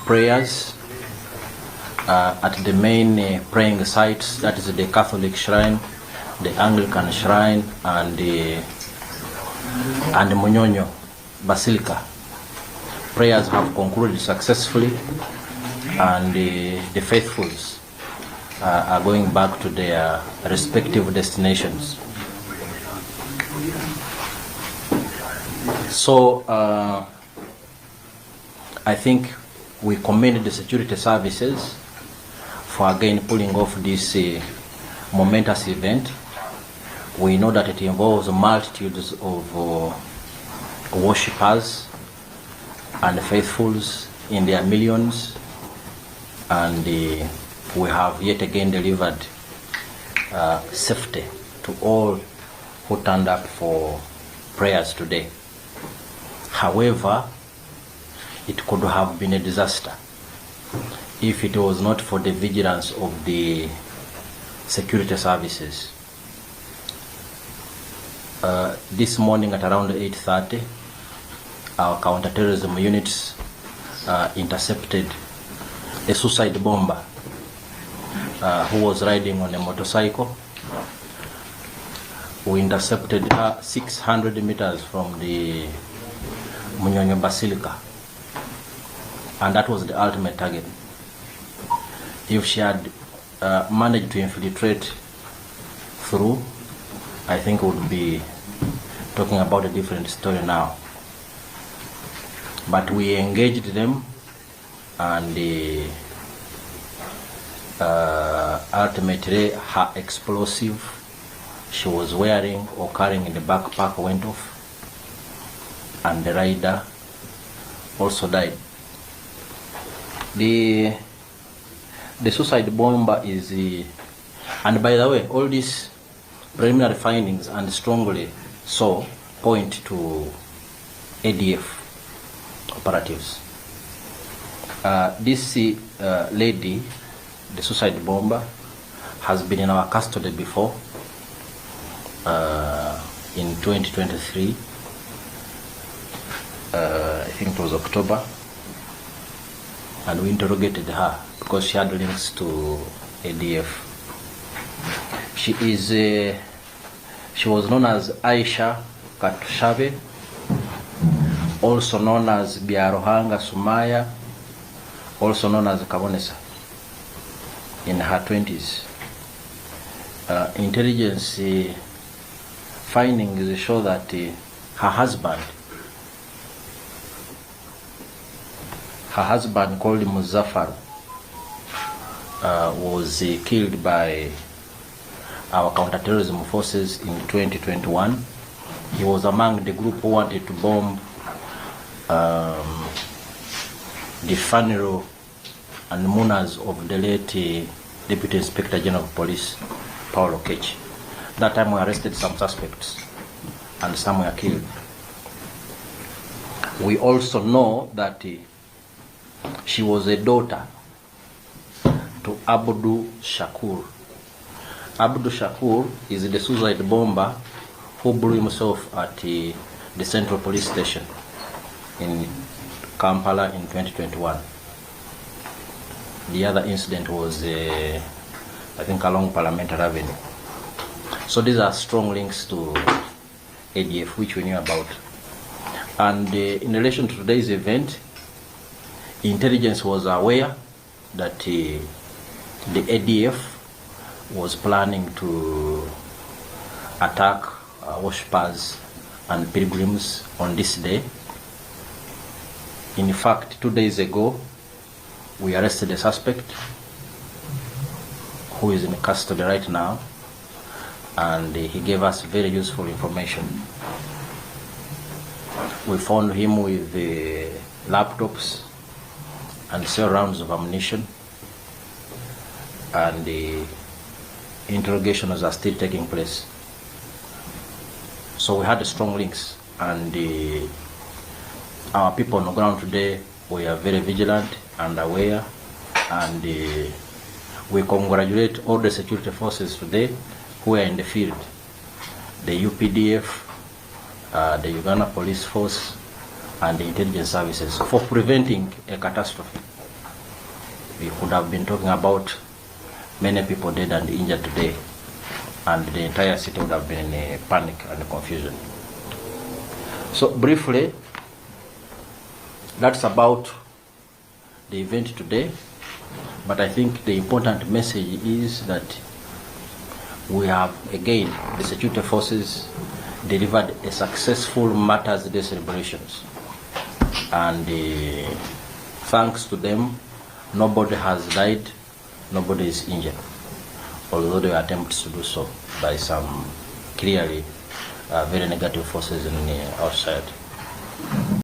prayers at the main praying sites, that is the Catholic Shrine, the Anglican Shrine, and the Munyonyo Basilica. Prayers have concluded successfully, and the faithfuls are going back to their respective destinations. So I think we commend the security services for again pulling off this momentous event. We know that it involves multitudes of worshippers and faithfuls in their millions, and we have yet again delivered safety to all who turned up for prayers today. However, it could have been a disaster if it was not for the vigilance of the security services. This morning at around 8:30, our counterterrorism units intercepted a suicide bomber who was riding on a motorcycle. We intercepted her 600 meters from the Munyonyo Basilica, and that was the ultimate target. If she had managed to infiltrate through, I think we would be talking about a different story now. But we engaged them, and ultimately her explosive she was wearing or carrying in the backpack went off, and the rider also died. The suicide bomber is and by the way, all these preliminary findings, and strongly so, point to ADF operatives. This lady, the suicide bomber, has been in our custody before in 2023. I think it was October, and we interrogated her because she had links to ADF. She was known as Aisha Katushabe, also known as Biarohanga Sumaya, also known as Kabonesa, in her 20s. Intelligence findings show that her husband called Muzaffar was killed by our counterterrorism forces in 2021. He was among the group who wanted to bomb the funeral and mourners of the late Deputy Inspector General of Police, Paulo Kechi. That time we arrested some suspects and some were killed. We also know that she was a daughter to Abdul Shakur. Abdul Shakur is the suicide bomber who blew himself at the Central Police Station in Kampala in 2021. The other incident was, I think, along Parliamentary Avenue. So these are strong links to ADF, which we knew about. And in relation to today's event, intelligence was aware that the ADF was planning to attack worshippers and pilgrims on this day. In fact, 2 days ago, we arrested a suspect who is in custody right now, and he gave us very useful information. We found him with laptops and several rounds of ammunition, and the interrogations are still taking place. So we had strong links, and our people on the ground today, we are very vigilant and aware, and we congratulate all the security forces today who are in the field, the UPDF, the Uganda Police Force, and the intelligence services, for preventing a catastrophe. we could have been talking about many people dead and injured today, and the entire city would have been in a panic and confusion. So briefly, that's about the event today, but I think the important message is that we have, again, the security forces delivered a successful Martyrs Day celebrations, and thanks to them, nobody has died, nobody is injured, although there were attempts to do so by some clearly very negative forces in outside.